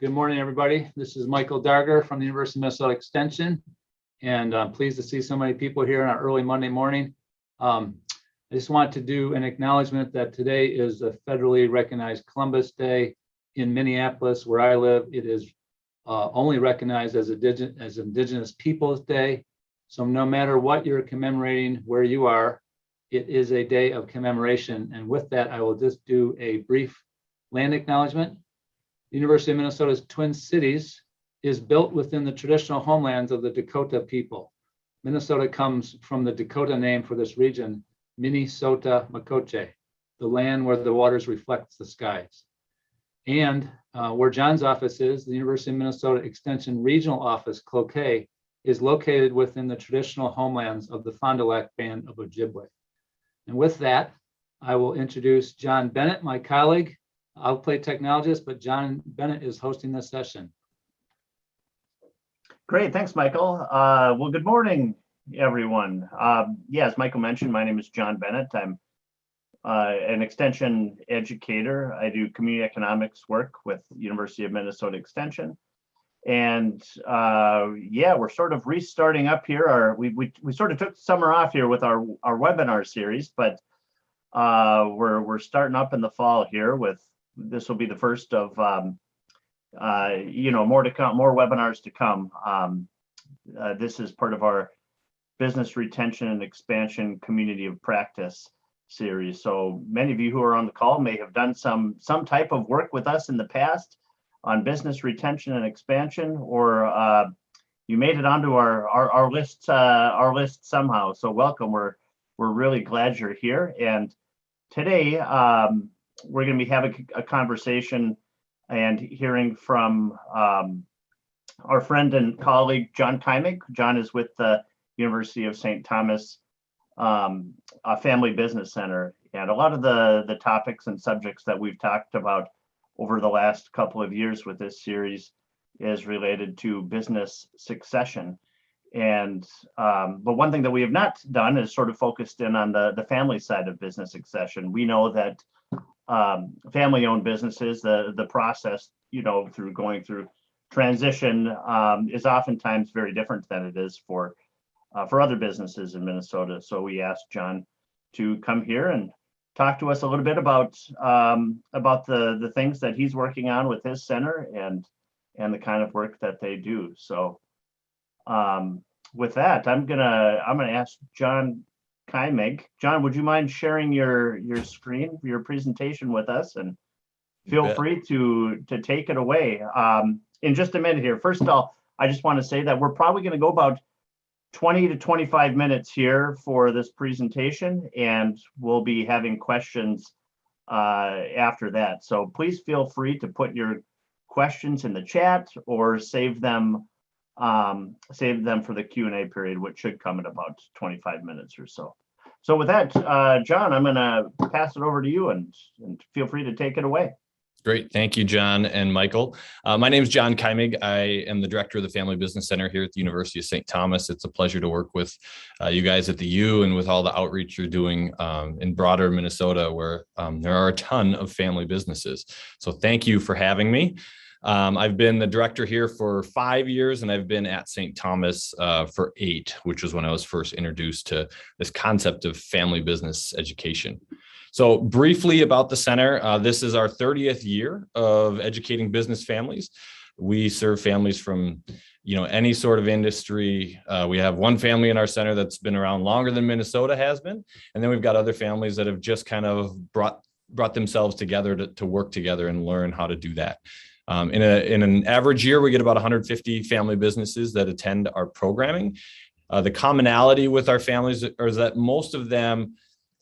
Good morning, everybody. This is Michael Darger from the University of Minnesota Extension, and I'm pleased to see so many people here on our early Monday morning. I just want to do an acknowledgement that today is a federally recognized Columbus Day. In Minneapolis, where I live, it is only recognized as Indigenous Peoples Day. So no matter what you're commemorating where you are, it is a day of commemoration. And with that, I will just do a brief land acknowledgement. The University of Minnesota's Twin Cities is built within the traditional homelands of the Dakota people. Minnesota comes from the Dakota name for this region, Minnesota Makoche, the land where the waters reflect the skies. And where John's office is, the University of Minnesota Extension Regional Office, Cloquet, is located within the traditional homelands of the Fond du Lac Band of Ojibwe. And with that, I will introduce John Bennett, my colleague. I'll play technologist, but John Bennett is hosting this session. Great, thanks, Michael. Well, good morning, everyone. As Michael mentioned, my name is John Bennett. I'm an extension educator. I do community economics work with University of Minnesota Extension. And we're sort of restarting up here. We sort of took summer off here with our webinar series, but we're starting up in the fall here with, this will be the first of more to come, more webinars to come. This is part of our business retention and expansion community of practice series. So many of you who are on the call may have done some type of work with us in the past on business retention and expansion, or you made it onto our list somehow. So welcome. We're really glad you're here. And today we're going to be having a conversation and hearing from our friend and colleague John Kaimig. John is with the University of St. Thomas Family Business Center, and a lot of the topics and subjects that we've talked about over the last couple of years with this series is related to business succession. And but one thing that we have not done is sort of focused in on the family side of business succession. We know that family-owned businesses, the process, through going through transition is oftentimes very different than it is for other businesses in Minnesota. So we asked John to come here and talk to us a little bit about the things that he's working on with his center and the kind of work that they do. So with that, I'm gonna ask John Kaimig. John, would you mind sharing your screen, your presentation with us, and feel free to take it away. In just a minute here. First of all, I just want to say that we're probably going to go about 20 to 25 minutes here for this presentation, and we'll be having questions after that. So please feel free to put your questions in the chat or save them for the Q&A period, which should come in about 25 minutes or so. So with that, John, I'm going to pass it over to you and feel free to take it away. Great. Thank you, John and Michael. My name is John Kaimig. I am the director of the Family Business Center here at the University of St. Thomas. It's a pleasure to work with you guys at the U and with all the outreach you're doing in broader Minnesota, where there are a ton of family businesses. So thank you for having me. I've been the director here for 5 years, and I've been at St. Thomas for 8, which was when I was first introduced to this concept of family business education. So briefly about the center, this is our 30th year of educating business families. We serve families from, any sort of industry. We have one family in our center that's been around longer than Minnesota has been. And then we've got other families that have just kind of brought themselves together to work together and learn how to do that. In an average year, we get about 150 family businesses that attend our programming. The commonality with our families is that most of them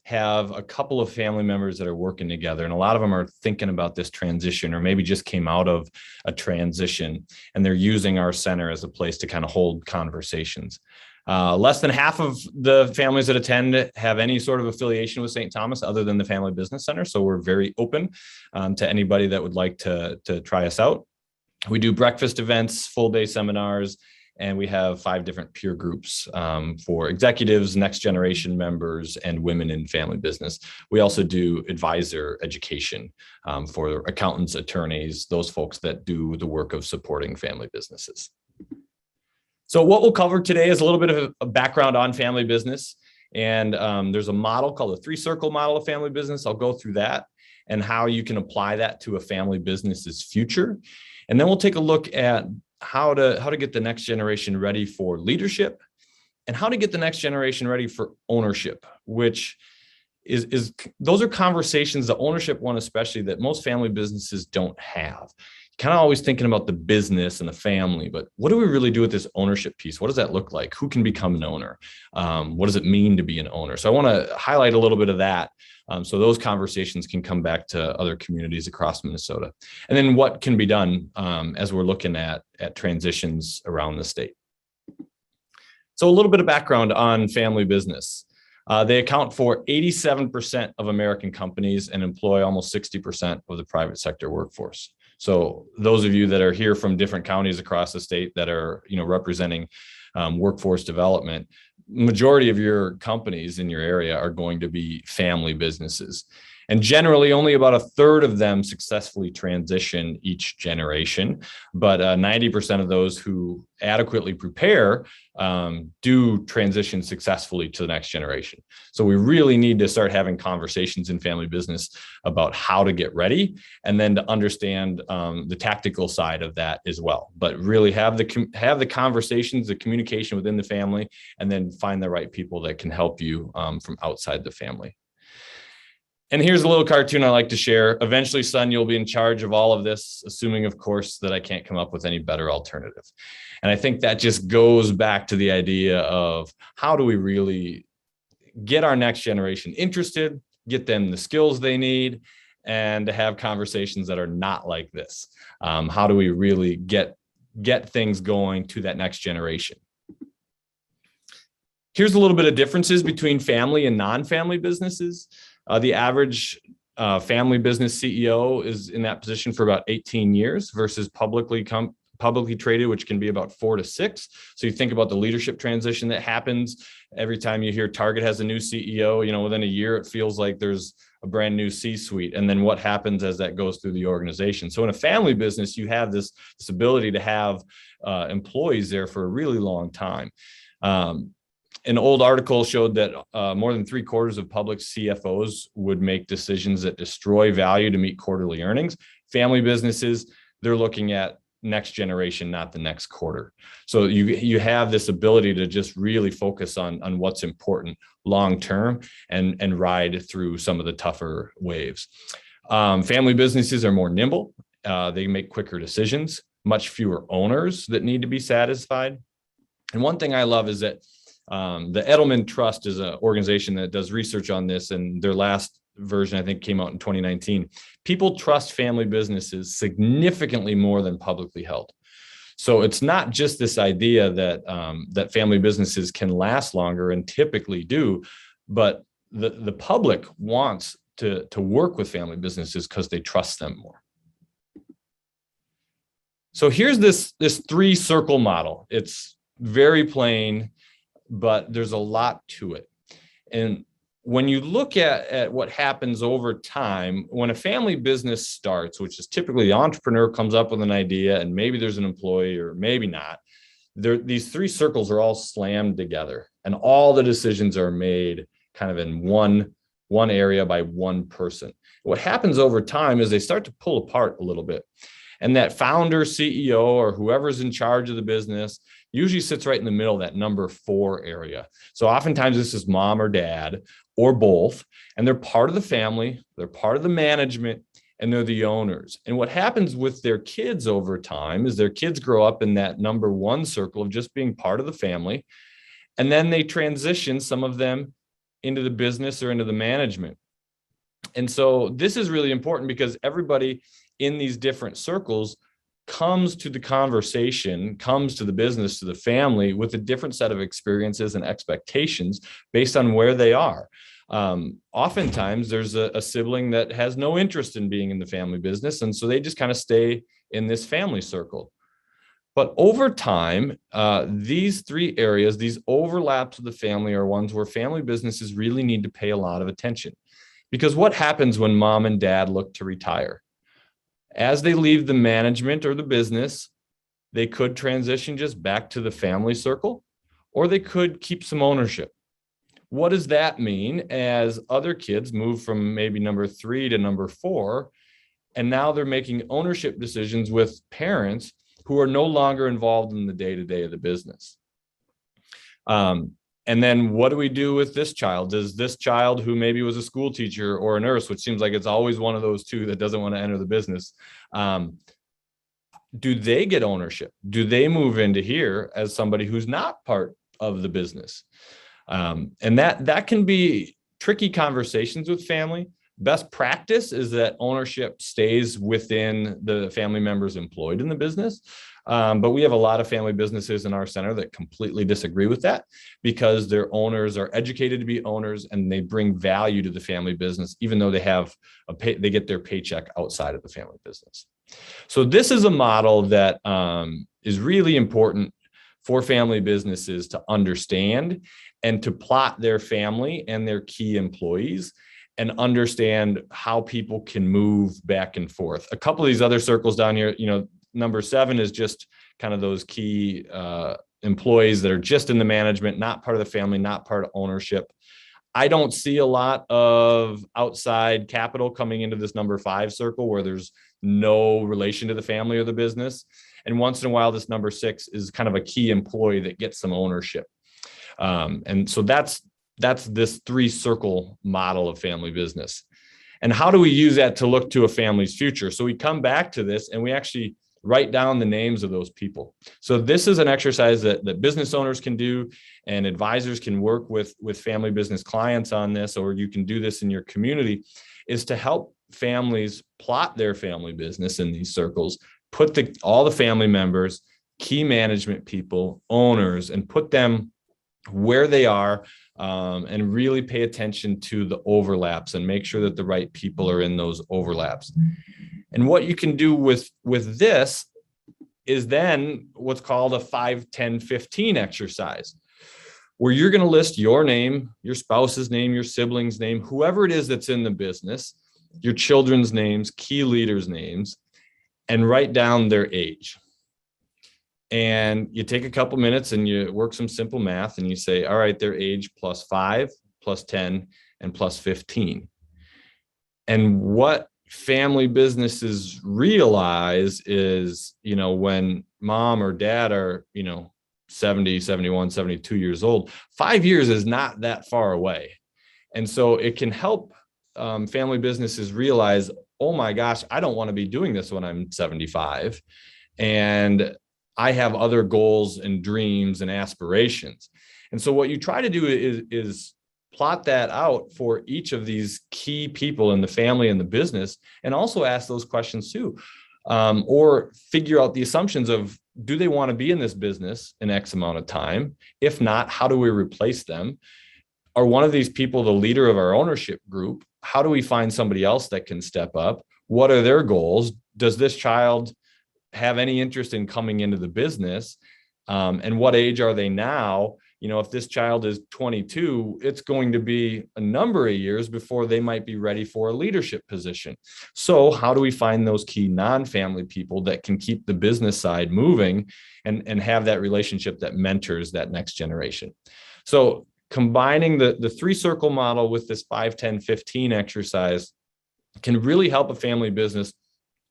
have a couple of family members that are working together, and a lot of them are thinking about this transition or maybe just came out of a transition, and they're using our center as a place to kind of hold conversations. Less than half of the families that attend have any sort of affiliation with St. Thomas other than the Family Business Center. So we're very open to anybody that would like to try us out. We do breakfast events, full day seminars, And we have 5 different peer groups for executives, next generation members, and women in family business. We also do advisor education for accountants, attorneys, those folks that do the work of supporting family businesses. So what we'll cover today is a little bit of a background on family business. And there's a model called the 3-circle model of family business. I'll go through that and how you can apply that to a family business's future. And then we'll take a look at how to get the next generation ready for leadership and how to get the next generation ready for ownership, which is those are conversations, the ownership one especially, that most family businesses don't have. Kind of always thinking about the business and the family, but what do we really do with this ownership piece? What does that look like? Who can become an owner? What does it mean to be an owner? So I want to highlight a little bit of that. So those conversations can come back to other communities across Minnesota. And then what can be done as we're looking at transitions around the state. So a little bit of background on family business. They account for 87% of American companies and employ almost 60% of the private sector workforce. So those of you that are here from different counties across the state that are, representing workforce development, majority of your companies in your area are going to be family businesses. And generally, only about 1/3 of them successfully transition each generation. But 90% of those who adequately prepare do transition successfully to the next generation. So we really need to start having conversations in family business about how to get ready, and then to understand the tactical side of that as well. But really have the conversations, the communication within the family, and then find the right people that can help you from outside the family. And here's a little cartoon I like to share. Eventually, son, you'll be in charge of all of this, assuming, of course, that I can't come up with any better alternative. And I think that just goes back to the idea of how do we really get our next generation interested, get them the skills they need, and to have conversations that are not like this. How do we really get things going to that next generation? Here's a little bit of differences between family and non-family businesses. The average family business CEO is in that position for about 18 years versus publicly traded, which can be about 4 to 6. So you think about the leadership transition that happens every time you hear Target has a new CEO, within a year, it feels like there's a brand new C-suite. And then what happens as that goes through the organization? So in a family business, you have this ability to have employees there for a really long time. An old article showed that more than 3/4 of public CFOs would make decisions that destroy value to meet quarterly earnings. Family businesses, they're looking at next generation, not the next quarter. So you have this ability to just really focus on what's important long-term and ride through some of the tougher waves. Family businesses are more nimble. They make quicker decisions, much fewer owners that need to be satisfied. And one thing I love is that the Edelman Trust is an organization that does research on this, and their last version, I think, came out in 2019. People trust family businesses significantly more than publicly held. So it's not just this idea that family businesses can last longer, and typically do, but the public wants to work with family businesses because they trust them more. So here's this 3-circle model. It's very plain, but there's a lot to it. And when you look at what happens over time, when a family business starts, which is typically the entrepreneur comes up with an idea and maybe there's an employee or maybe not, these 3 circles are all slammed together and all the decisions are made kind of in one area by one person. What happens over time is they start to pull apart a little bit. And that founder, CEO, or whoever's in charge of the business usually sits right in the middle of that number 4 area. So oftentimes this is mom or dad or both, and they're part of the family, they're part of the management, and they're the owners. And what happens with their kids over time is their kids grow up in that number 1 circle of just being part of the family, and then they transition, some of them, into the business or into the management. And so this is really important because everybody in these different circles comes to the conversation, comes to the business, to the family with a different set of experiences and expectations based on where they are. Oftentimes there's a sibling that has no interest in being in the family business, and so they just kind of stay in this family circle. But over time, these three areas, these overlaps of the family, are ones where family businesses really need to pay a lot of attention. Because what happens when mom and dad look to retire? As they leave the management or the business, they could transition just back to the family circle, or they could keep some ownership. What does that mean as other kids move from maybe number 3 to number 4, and now they're making ownership decisions with parents who are no longer involved in the day-to-day of the business? And then what do we do with this child? Does this child, who maybe was a school teacher or a nurse, which seems like it's always one of those two that doesn't want to enter the business, do they get ownership? Do they move into here as somebody who's not part of the business? And that can be tricky conversations with family. Best practice is that ownership stays within the family members employed in the business. But we have a lot of family businesses in our center that completely disagree with that, because their owners are educated to be owners and they bring value to the family business, even though they get their paycheck outside of the family business. So this is a model that is really important for family businesses to understand and to plot their family and their key employees and understand how people can move back and forth. A couple of these other circles down here, number 7 is just kind of those key employees that are just in the management, not part of the family, not part of ownership. I don't see a lot of outside capital coming into this number 5 circle where there's no relation to the family or the business. And once in a while, this number 6 is kind of a key employee that gets some ownership. And so that's this 3-circle model of family business. And how do we use that to look to a family's future? So we come back to this and we actually write down the names of those people. So this is an exercise that business owners can do, and advisors can work with family business clients on this, or you can do this in your community, is to help families plot their family business in these circles, put all the family members, key management people, owners, and put them where they are, and really pay attention to the overlaps and make sure that the right people are in those overlaps. And what you can do with this is then what's called a 5, 10, 15 exercise, where you're going to list your name, your spouse's name, your sibling's name, whoever it is that's in the business, your children's names, key leaders' names, and write down their age. And you take a couple minutes and you work some simple math and you say, all right, their age plus 5, plus 10, and plus 15. And what family businesses realize is, when mom or dad are, 70, 71, 72 years old, 5 years is not that far away. And so it can help family businesses realize, oh my gosh, I don't want to be doing this when I'm 75. And I have other goals and dreams and aspirations. And so what you try to do is plot that out for each of these key people in the family and the business, and also ask those questions too, or figure out the assumptions of, do they want to be in this business in X amount of time? If not, how do we replace them? Are one of these people the leader of our ownership group? How do we find somebody else that can step up? What are their goals? Does this child have any interest in coming into the business? And what age are they now? If this child is 22, it's going to be a number of years before they might be ready for a leadership position. So how do we find those key non-family people that can keep the business side moving and have that relationship that mentors that next generation? So combining the 3-circle model with this 5, 10, 15 exercise can really help a family business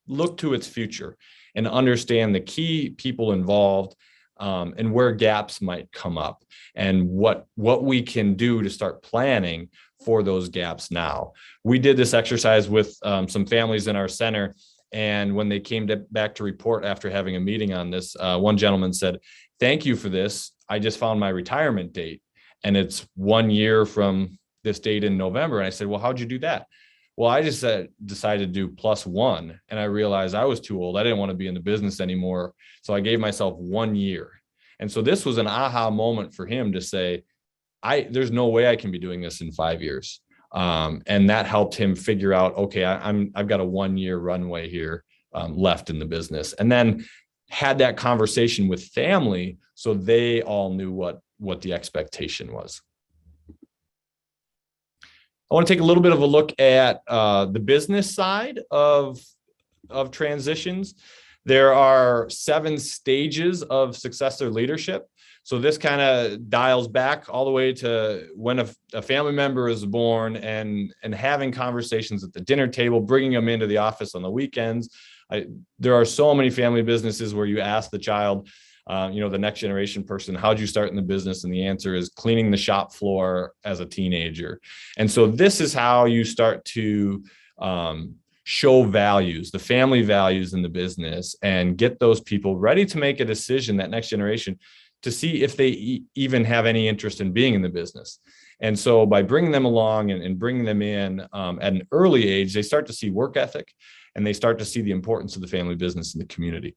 look to its future and understand the key people involved, and where gaps might come up, and what we can do to start planning for those gaps now. We did this exercise with some families in our center, and when they came back to report after having a meeting on this, one gentleman said, "Thank you for this. I just found my retirement date, and it's 1 year from this date in November." And I said, "Well, how'd you do that?" "Well, I just decided to do +1, and I realized I was too old. I didn't want to be in the business anymore. So I gave myself 1 year." And so this was an aha moment for him to say, there's no way I can be doing this in 5 years. And that helped him figure out, okay, I've got a 1 year runway here left in the business. And then had that conversation with family so they all knew what the expectation was. I want to take a little bit of a look at the business side of transitions. There are 7 stages of successor leadership. So this kind of dials back all the way to when a family member is born and having conversations at the dinner table, bringing them into the office on the weekends. There are so many family businesses where you ask the child, the next generation person, how'd you start in the business? And the answer is cleaning the shop floor as a teenager. And so this is how you start to show values, the family values in the business, and get those people ready to make a decision, that next generation, to see if they even have any interest in being in the business. And so by bringing them along and bringing them in at an early age, they start to see work ethic, and they start to see the importance of the family business in the community.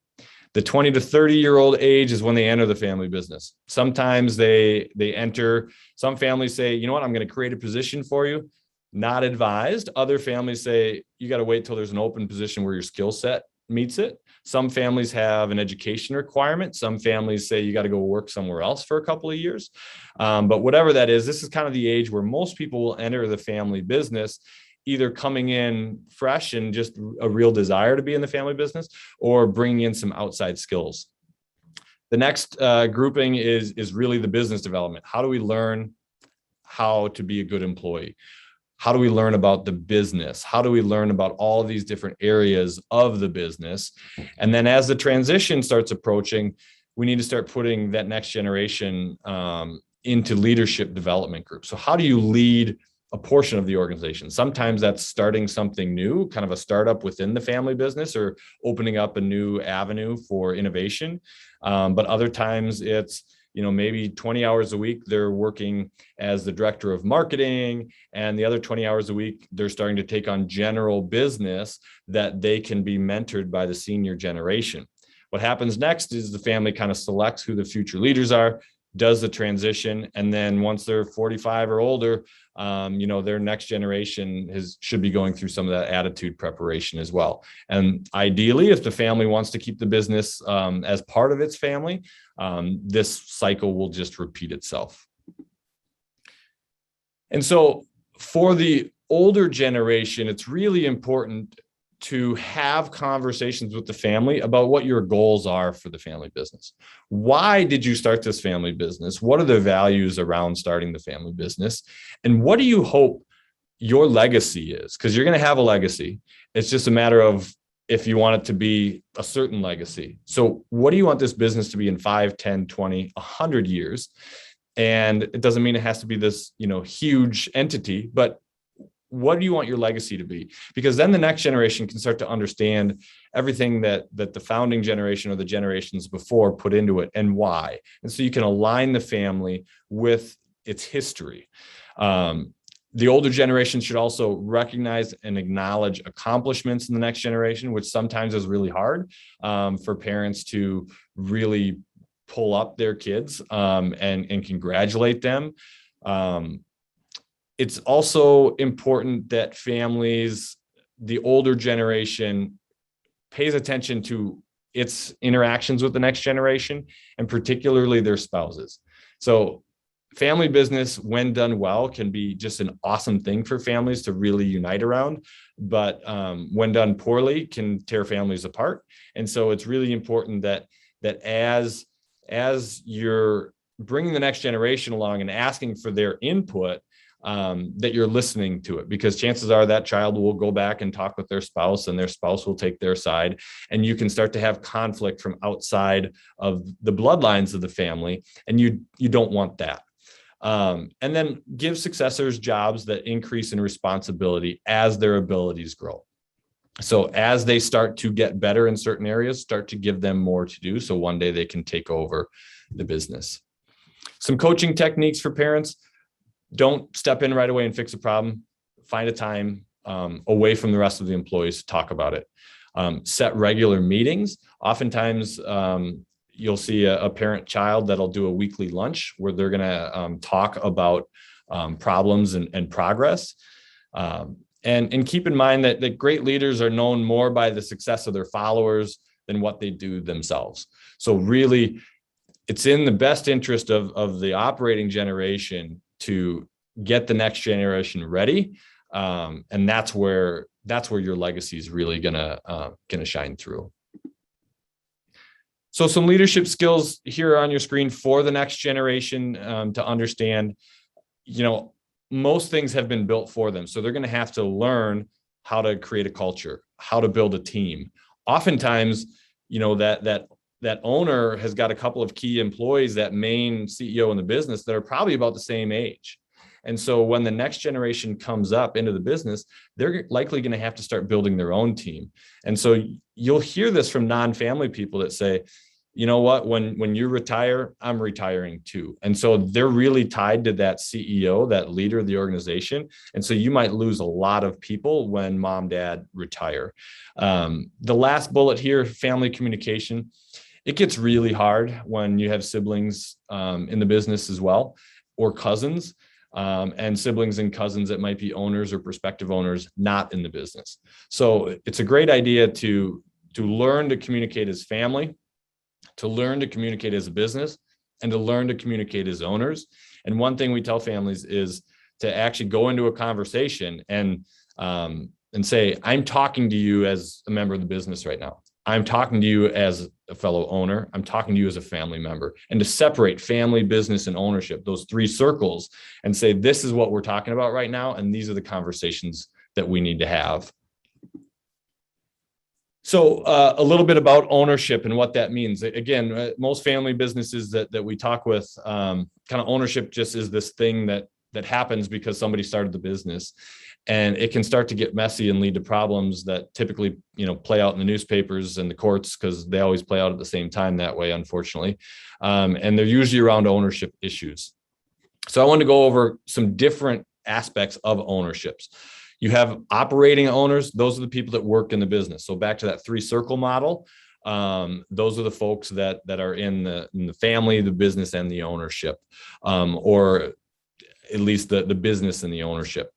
The 20 to 30-year-old age is when they enter the family business. Sometimes they enter, some families say, you know what, I'm going to create a position for you. Not advised. Other families say, you got to wait till there's an open position where your skill set meets it. Some families have an education requirement. Some families say you got to go work somewhere else for a couple of years. But whatever that is, this is kind of the age where most people will enter the family business, either coming in fresh and just a real desire to be in the family business, or bringing in some outside skills. The next grouping is really the business development. How do we learn how to be a good employee? How do we learn about the business? How do we learn about all of these different areas of the business? And then as the transition starts approaching, we need to start putting that next generation into leadership development groups. So how do you lead a portion of the organization? Sometimes that's starting something new, kind of a startup within the family business, or opening up a new avenue for innovation. But other times it's, maybe 20 hours a week, they're working as the director of marketing, and the other 20 hours a week, they're starting to take on general business that they can be mentored by the senior generation. What happens next is the family kind of selects who the future leaders are, does the transition, and then once they're 45 or older, their next generation should be going through some of that attitude preparation as well. And ideally, if the family wants to keep the business as part of its family, this cycle will just repeat itself. And so for the older generation, it's really important to have conversations with the family about what your goals are for the family business. Why did you start this family business? What are the values around starting the family business? And what do you hope your legacy is? Because you're going to have a legacy. It's just a matter of if you want it to be a certain legacy. So what do you want this business to be in 5, 10, 20, 100 years? And it doesn't mean it has to be this, huge entity, but what do you want your legacy to be? Because then the next generation can start to understand everything that the founding generation or the generations before put into it and why. And so you can align the family with its history. The older generation should also recognize and acknowledge accomplishments in the next generation, which sometimes is really hard for parents to really pull up their kids and congratulate them. It's also important that families, the older generation, pays attention to its interactions with the next generation, and particularly their spouses. So family business, when done well, can be just an awesome thing for families to really unite around, but when done poorly, can tear families apart. And so it's really important that as you're bringing the next generation along and asking for their input, that you're listening to it, because chances are that child will go back and talk with their spouse, and their spouse will take their side, and you can start to have conflict from outside of the bloodlines of the family, and you don't want that. And then give successors jobs that increase in responsibility as their abilities grow. So as they start to get better in certain areas, start to give them more to do, so one day they can take over the business. Some coaching techniques for parents: don't step in right away and fix a problem. Find a time away from the rest of the employees to talk about it. Set regular meetings. Oftentimes, you'll see a parent-child that'll do a weekly lunch where they're going to talk about problems and progress. And keep in mind that great leaders are known more by the success of their followers than what they do themselves. So really, it's in the best interest of the operating generation to get the next generation ready. And that's where your legacy is really gonna shine through. So some leadership skills here on your screen for the next generation to understand, most things have been built for them. So they're going to have to learn how to create a culture, how to build a team. Oftentimes, that owner has got a couple of key employees, that main CEO in the business, that are probably about the same age. And so when the next generation comes up into the business, they're likely going to have to start building their own team. And so you'll hear this from non-family people that say, you know what, when you retire, I'm retiring too. And so they're really tied to that CEO, that leader of the organization. And so you might lose a lot of people when mom, dad retire. The last bullet here, family communication. It gets really hard when you have siblings in the business as well, or cousins. And siblings and cousins that might be owners or prospective owners not in the business. So it's a great idea to learn to communicate as family, to learn to communicate as a business, and to learn to communicate as owners. And one thing we tell families is to actually go into a conversation and say, I'm talking to you as a member of the business right now. I'm talking to you as a fellow owner. I'm talking to you as a family member, and to separate family, business, and ownership, those three circles, and say, this is what we're talking about right now. And these are the conversations that we need to have. So a little bit about ownership and what that means. Again, most family businesses that we talk with, kind of ownership just is this thing that happens because somebody started the business. And it can start to get messy and lead to problems that typically, play out in the newspapers and the courts, because they always play out at the same time that way, unfortunately. And they're usually around ownership issues. So I want to go over some different aspects of ownerships. You have operating owners. Those are the people that work in the business. So back to that 3-circle model. Those are the folks that are in the family, the business, and the ownership, or at least the business and the ownership.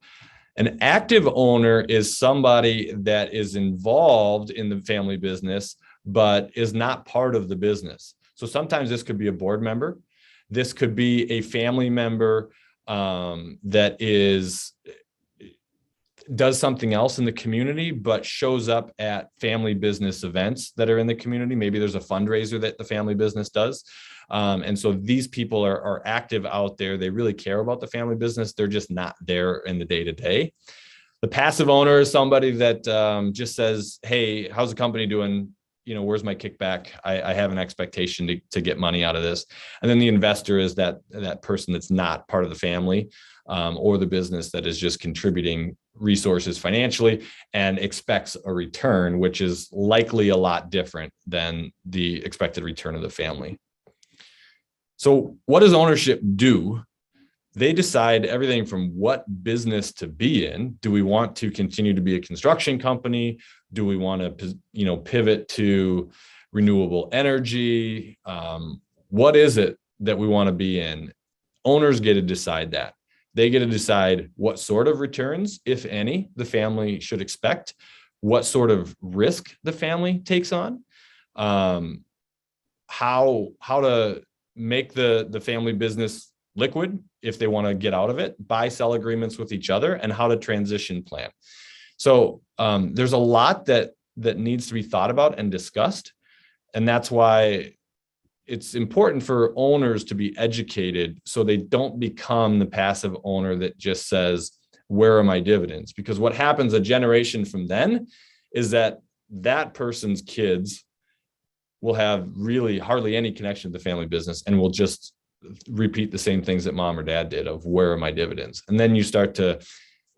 An active owner is somebody that is involved in the family business, but is not part of the business. So sometimes this could be a board member. This could be a family member that does something else in the community, but shows up at family business events that are in the community. Maybe there's a fundraiser that the family business does. And so these people are active out there. They really care about the family business. They're just not there in the day-to-day. The passive owner is somebody that just says, hey, how's the company doing? Where's my kickback? I have an expectation to get money out of this. And then the investor is that person that's not part of the family or the business, that is just contributing resources financially and expects a return, which is likely a lot different than the expected return of the family. So what does ownership do? They decide everything from what business to be in. Do we want to continue to be a construction company? Do we want to, pivot to renewable energy? What is it that we want to be in? Owners get to decide that. They get to decide what sort of returns, if any, the family should expect, what sort of risk the family takes on, how to make the family business liquid if they want to get out of it, buy-sell agreements with each other, and how to transition plan. So there's a lot that needs to be thought about and discussed. And that's why it's important for owners to be educated so they don't become the passive owner that just says, where are my dividends? Because what happens a generation from then is that person's kids will have really hardly any connection to the family business and will just repeat the same things that mom or dad did of, where are my dividends? And then you start to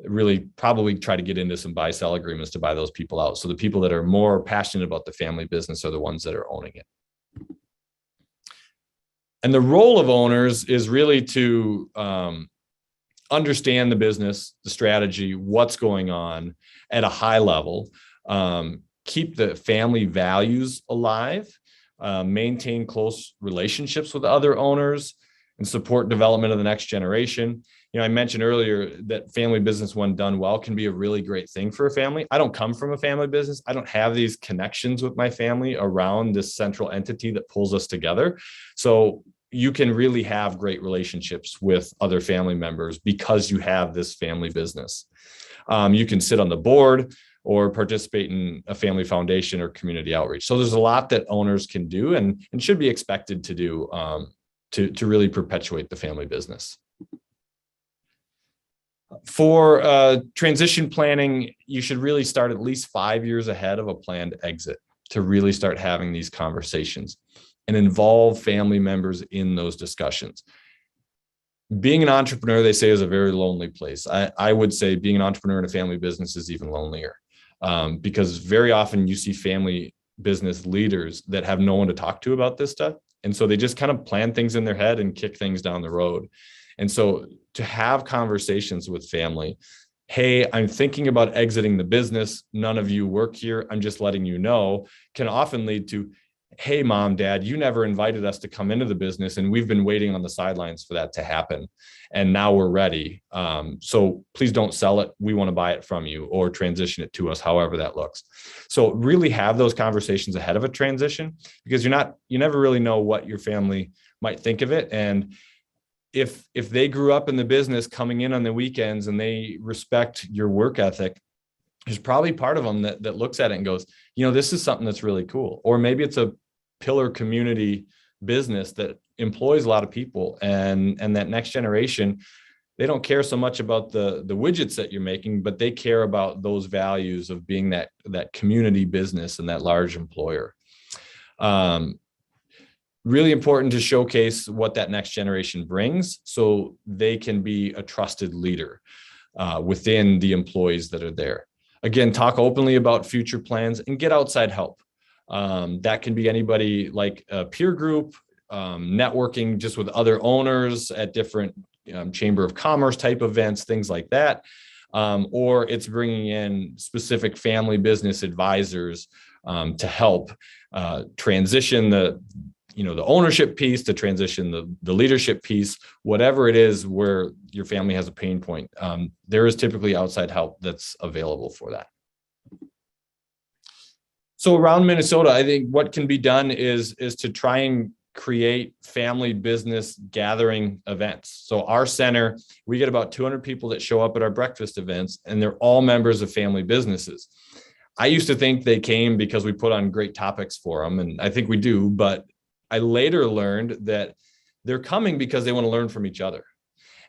really probably try to get into some buy-sell agreements to buy those people out. So the people that are more passionate about the family business are the ones that are owning it. And the role of owners is really to understand the business, the strategy, what's going on at a high level, keep the family values alive, maintain close relationships with other owners, and support development of the next generation. I mentioned earlier that family business, when done well, can be a really great thing for a family. I don't come from a family business. I don't have these connections with my family around this central entity that pulls us together. So you can really have great relationships with other family members because you have this family business. You can sit on the board or participate in a family foundation or community outreach. So there's a lot that owners can do and should be expected to do to really perpetuate the family business. For transition planning, you should really start at least 5 years ahead of a planned exit to really start having these conversations and involve family members in those discussions. Being an entrepreneur, they say, is a very lonely place. I would say being an entrepreneur in a family business is even lonelier because very often you see family business leaders that have no one to talk to about this stuff. And so they just kind of plan things in their head and kick things down the road. And so to have conversations with family, hey, I'm thinking about exiting the business. None of you work here. I'm just letting you know, can often lead to, hey, mom, dad, you never invited us to come into the business and we've been waiting on the sidelines for that to happen. And now we're ready. So please don't sell it. We want to buy it from you or transition it to us, however that looks. So really have those conversations ahead of a transition because you never really know what your family might think of it. And if they grew up in the business coming in on the weekends and they respect your work ethic, there's probably part of them that looks at it and goes, this is something that's really cool. Or maybe it's a pillar community business that employs a lot of people and that next generation, they don't care so much about the widgets that you're making, but they care about those values of being that community business and that large employer. Really important to showcase what that next generation brings so they can be a trusted leader within the employees that are there. Again, talk openly about future plans and get outside help. That can be anybody like a peer group, networking just with other owners at different Chamber of Commerce type events, things like that. Or it's bringing in specific family business advisors to help transition the ownership piece, to transition the leadership piece, whatever it is where your family has a pain point. There is typically outside help that's available for that. So around Minnesota, I think what can be done is to try and create family business gathering events. So our center, we get about 200 people that show up at our breakfast events, and they're all members of family businesses. I used to think they came because we put on great topics for them, and I think we do, but I later learned that they're coming because they want to learn from each other.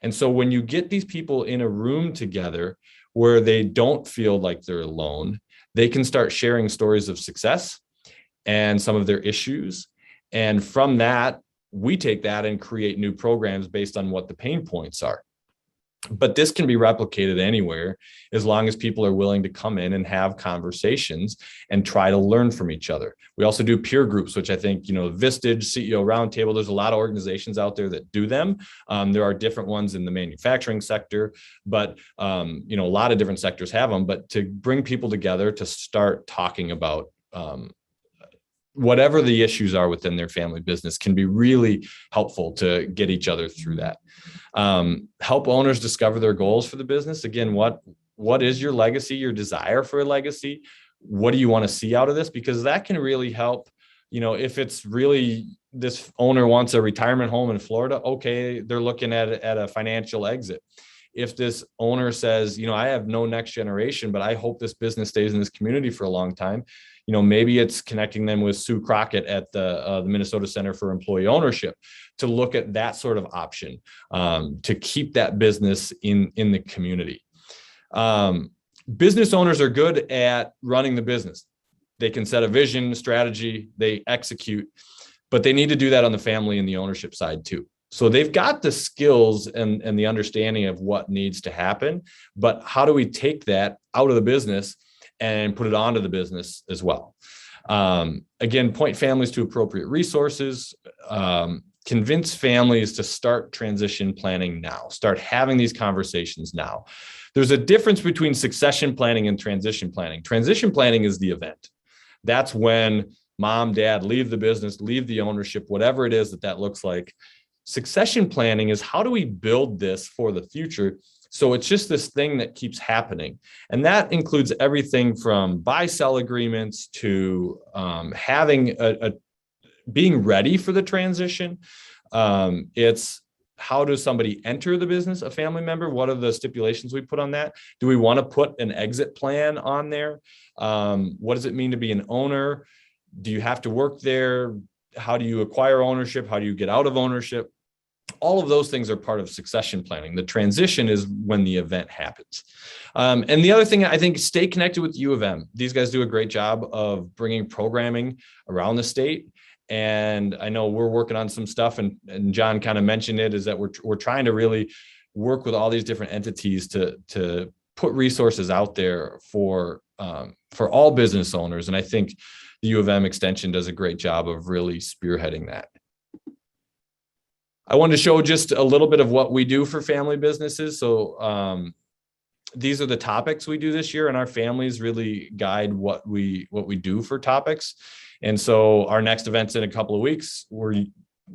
And so when you get these people in a room together where they don't feel like they're alone, they can start sharing stories of success and some of their issues. And from that, we take that and create new programs based on what the pain points are. But this can be replicated anywhere as long as people are willing to come in and have conversations and try to learn from each other. We also do peer groups, which I think, Vistage, CEO Roundtable, there's a lot of organizations out there that do them. There are different ones in the manufacturing sector, but, a lot of different sectors have them. But to bring people together to start talking about whatever the issues are within their family business can be really helpful to get each other through that. Help owners discover their goals for the business. Again, what is your legacy, your desire for a legacy? What do you want to see out of this? Because that can really help. If it's really this owner wants a retirement home in Florida, okay, they're looking at a financial exit. If this owner says, I have no next generation, but I hope this business stays in this community for a long time, maybe it's connecting them with Sue Crockett at the Minnesota Center for Employee Ownership to look at that sort of option to keep that business in the community. Business owners are good at running the business. They can set a vision, strategy, they execute, but they need to do that on the family and the ownership side too. So they've got the skills and the understanding of what needs to happen, but how do we take that out of the business and put it onto the business as well? Again, point families to appropriate resources, convince families to start transition planning now, start having these conversations now. There's a difference between succession planning and transition planning. Transition planning is the event. That's when mom, dad leave the business, leave the ownership, whatever it is that looks like. Succession planning is how do we build this for the future? So it's just this thing that keeps happening. And that includes everything from buy-sell agreements to having being ready for the transition. It's how does somebody enter the business, a family member? What are the stipulations we put on that? Do we want to put an exit plan on there? What does it mean to be an owner? Do you have to work there? How do you acquire ownership? How do you get out of ownership? All of those things are part of succession planning. The transition is when the event happens. And the other thing, I think, stay connected with U of M. These guys do a great job of bringing programming around the state. And I know we're working on some stuff, and John kind of mentioned it, is that we're trying to really work with all these different entities to put resources out there for all business owners. And I think the U of M Extension does a great job of really spearheading that. I wanted to show just a little bit of what we do for family businesses. So these are the topics we do this year, and our families really guide what we do for topics. And so our next event's in a couple of weeks. We're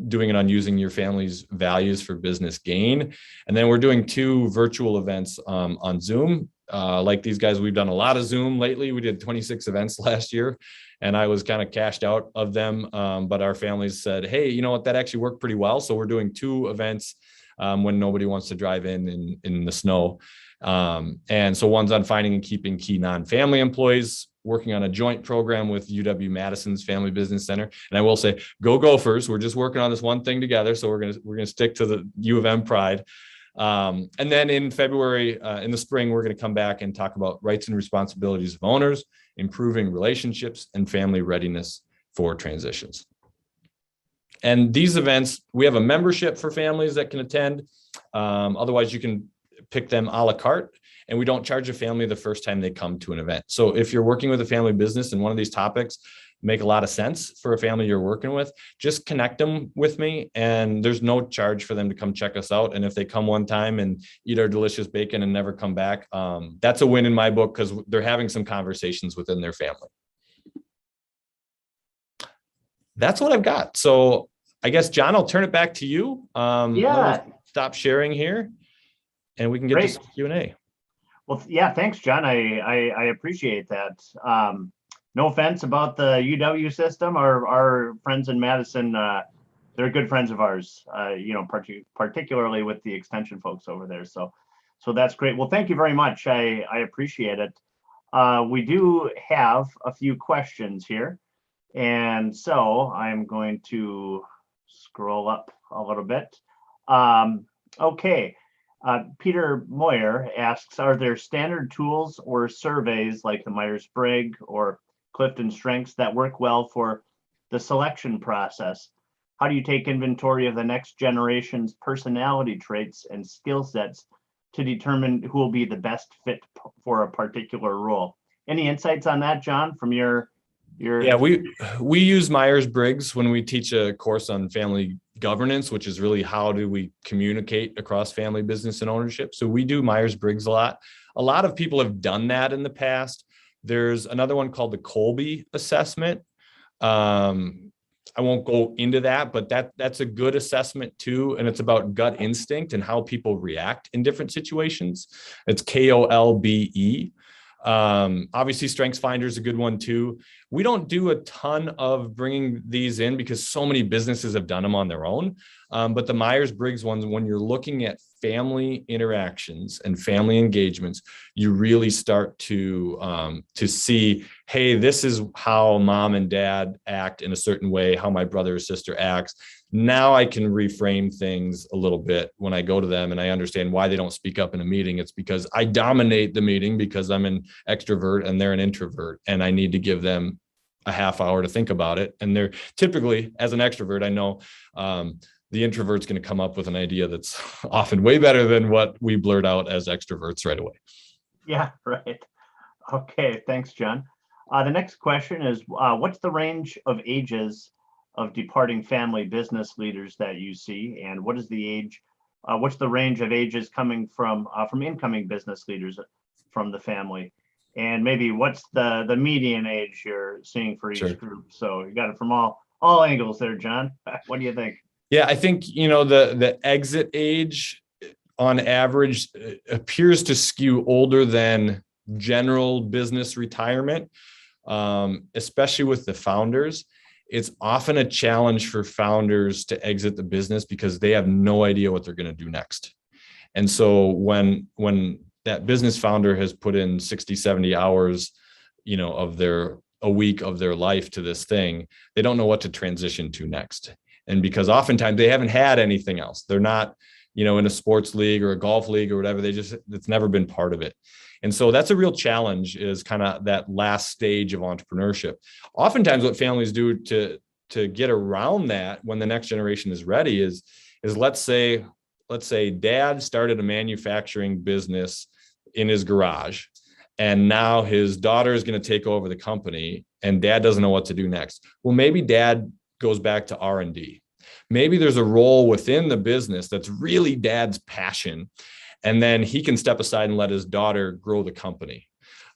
doing it on using your family's values for business gain. And then we're doing 2 virtual events on Zoom. Like these guys, we've done a lot of Zoom lately. We did 26 events last year, and I was kind of cashed out of them. But our families said, hey, you know what, that actually worked pretty well. So we're doing 2 events when nobody wants to drive in the snow. And so one's on finding and keeping key non-family employees, working on a joint program with UW-Madison's Family Business Center. And I will say, go Gophers. We're just working on this one thing together. So we're gonna stick to the U of M pride. And then in February, in the spring, we're going to come back and talk about rights and responsibilities of owners, improving relationships, and family readiness for transitions. And these events, we have a membership for families that can attend. Otherwise, you can pick them a la carte, and we don't charge a family the first time they come to an event. So if you're working with a family business and one of these topics make a lot of sense for a family you're working with, just connect them with me, and there's no charge for them to come check us out. And if they come one time and eat our delicious bacon and never come back, that's a win in my book, because they're having some conversations within their family. That's what I've got. So I guess, John, I'll turn it back to you. Yeah. Stop sharing here, and we can get to some Q&A. Well, yeah, thanks, John. I appreciate that. No offense about the UW system. Our friends in Madison, they're good friends of ours, particularly with the extension folks over there. So that's great. Well, thank you very much. I appreciate it. We do have a few questions here. And so I'm going to scroll up a little bit. Okay. Peter Moyer asks, are there standard tools or surveys like the Myers-Briggs or Clifton Strengths that work well for the selection process? How do you take inventory of the next generation's personality traits and skill sets to determine who will be the best fit for a particular role? Any insights on that, John, from your Yeah, we use Myers-Briggs when we teach a course on family governance, which is really how do we communicate across family business and ownership. So we do Myers-Briggs a lot. A lot of people have done that in the past. There's another one called the Kolbe assessment. I won't go into that, but that's a good assessment too. And it's about gut instinct and how people react in different situations. It's KOLBE. Obviously Strengths Finder is a good one too. We don't do a ton of bringing these in because so many businesses have done them on their own. But the Myers-Briggs ones, when you're looking at family interactions and family engagements, you really start to see, hey, this is how mom and dad act in a certain way, how my brother or sister acts. Now I can reframe things a little bit when I go to them and I understand why they don't speak up in a meeting. It's because I dominate the meeting because I'm an extrovert and they're an introvert, and I need to give them a half hour to think about it. And they're typically, as an extrovert, I know the introvert's going to come up with an idea that's often way better than what we blurt out as extroverts right away. Yeah, right. Okay, thanks, John. The next question is, what's the range of ages of departing family business leaders that you see, and what is the age? What's the range of ages coming from incoming business leaders from the family? And maybe what's the median age you're seeing for each group? So you got it from all angles there, John. What do you think? Yeah, I think, the exit age on average appears to skew older than general business retirement, especially with the founders. It's often a challenge for founders to exit the business because they have no idea what they're going to do next. And so when that business founder has put in 60, 70 hours, of a week of their life to this thing, they don't know what to transition to next. And because oftentimes they haven't had anything else, they're not, in a sports league or a golf league or whatever, it's never been part of it. And so that's a real challenge, is kind of that last stage of entrepreneurship. Oftentimes what families do to get around that when the next generation is ready is let's say dad started a manufacturing business in his garage, and now his daughter is going to take over the company, and dad doesn't know what to do next. Well, maybe dad goes back to R&D. Maybe there's a role within the business that's really dad's passion, and then he can step aside and let his daughter grow the company,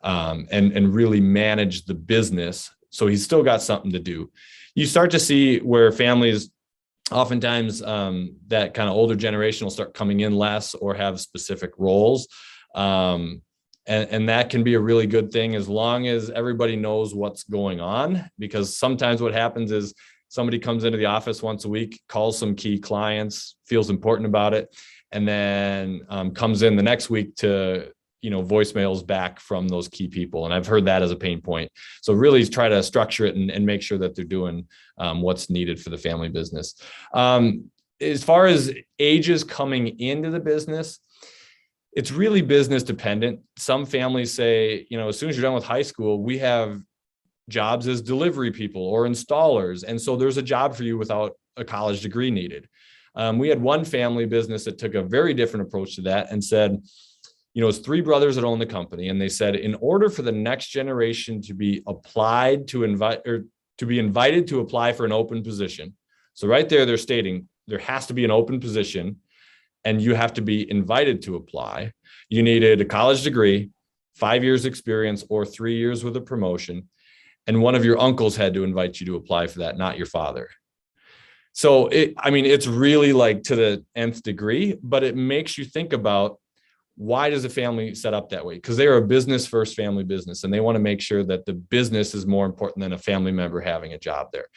and really manage the business. So he's still got something to do. You start to see where families, oftentimes that kind of older generation will start coming in less or have specific roles. And that can be a really good thing as long as everybody knows what's going on, because sometimes what happens is somebody comes into the office once a week, calls some key clients, feels important about it, and then comes in the next week to, voicemails back from those key people. And I've heard that as a pain point. So really try to structure it and make sure that they're doing what's needed for the family business. As far as ages coming into the business, it's really business dependent. Some families say, as soon as you're done with high school, we have jobs as delivery people or installers. And so there's a job for you without a college degree needed. We had one family business that took a very different approach to that and said, it's three brothers that own the company. And they said, in order for the next generation to be invited to apply for an open position. So right there, they're stating there has to be an open position and you have to be invited to apply. You needed a college degree, 5 years experience, or 3 years with a promotion. And one of your uncles had to invite you to apply for that, not your father. So it's really like to the nth degree, but it makes you think about, why does a family set up that way? Because they are a business first family business, and they want to make sure that the business is more important than a family member having a job there.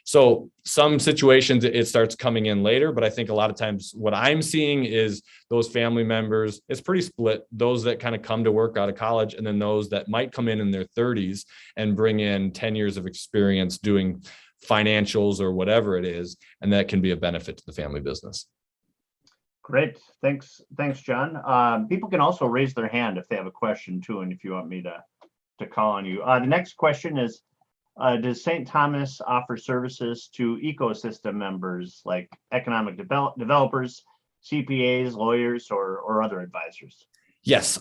So some situations it starts coming in later, but I think a lot of times what I'm seeing is those family members, it's pretty split. Those that kind of come to work out of college, and then those that might come in their 30s and bring in 10 years of experience doing financials or whatever it is. And that can be a benefit to the family business. Great. Thanks, John. People can also raise their hand if they have a question too, and if you want me to call on you. The next question is, does St. Thomas offer services to ecosystem members like economic developers, CPAs, lawyers, or other advisors? Yes,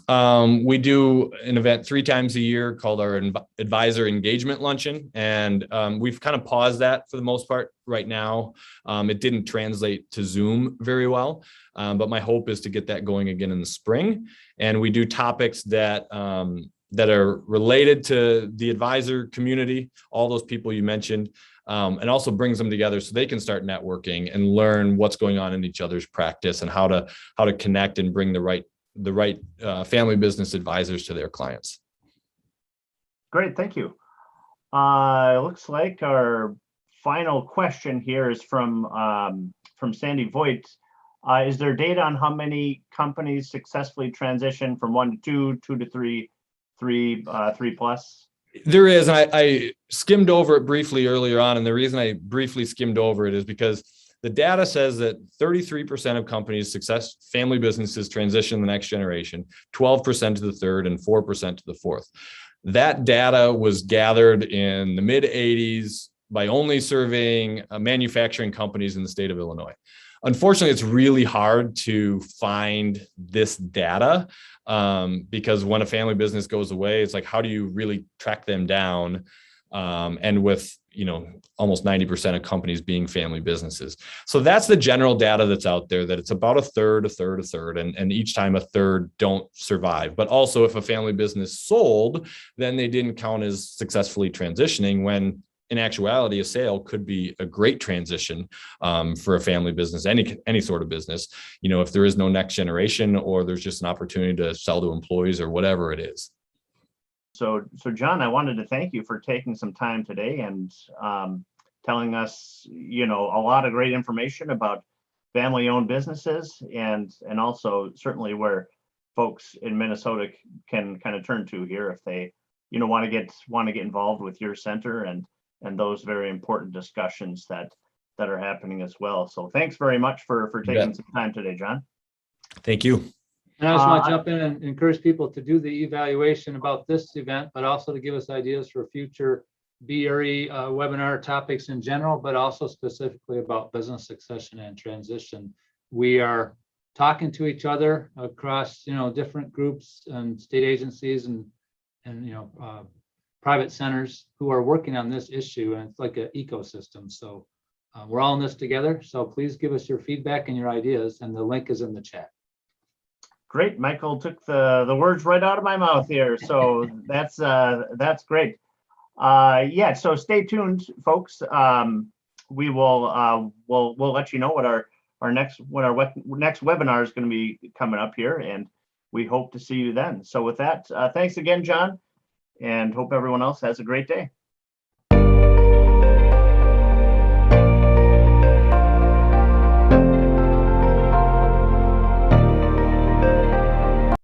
we do an event 3 times a year called our advisor engagement luncheon. And we've kind of paused that for the most part right now. It didn't translate to Zoom very well, but my hope is to get that going again in the spring. And we do topics that are related to the advisor community, all those people you mentioned, and also brings them together so they can start networking and learn what's going on in each other's practice and how to connect and bring the right family business advisors to their clients. Great, thank you. Looks like our final question here is from Sandy Voigt. Is there data on how many companies successfully transition from 1 to 2, 2 to 3, 3 plus? There is, and I skimmed over it briefly earlier on, and the reason I briefly skimmed over it is because the data says that 33% of companies, family businesses, transition the next generation, 12% to the third, and 4% to the fourth. That data was gathered in the mid 80s by only surveying manufacturing companies in the state of Illinois. Unfortunately, it's really hard to find this data because when a family business goes away, it's like, how do you really track them down? And with almost 90% of companies being family businesses. So that's the general data that's out there, that it's about a third, and each time a third don't survive. But also if a family business sold, then they didn't count as successfully transitioning when in actuality, a sale could be a great transition for a family business, any sort of business, if there is no next generation, or there's just an opportunity to sell to employees or whatever it is. So John, I wanted to thank you for taking some time today and telling us, a lot of great information about family-owned businesses, and also certainly where folks in Minnesota can kind of turn to here if they, want to get involved with your center and those very important discussions that are happening as well. So thanks very much for taking some time today, John. Thank you. And I just want to jump in and encourage people to do the evaluation about this event, but also to give us ideas for future BR&E webinar topics in general, but also specifically about business succession and transition. We are talking to each other across, different groups and state agencies and private centers who are working on this issue, and it's like an ecosystem. So we're all in this together. So please give us your feedback and your ideas, and the link is in the chat. Great. Michael took the words right out of my mouth here. So that's great. So stay tuned, folks. We will we'll let you know what our next webinar is going to be coming up here, and we hope to see you then. So with that, thanks again, John, and hope everyone else has a great day.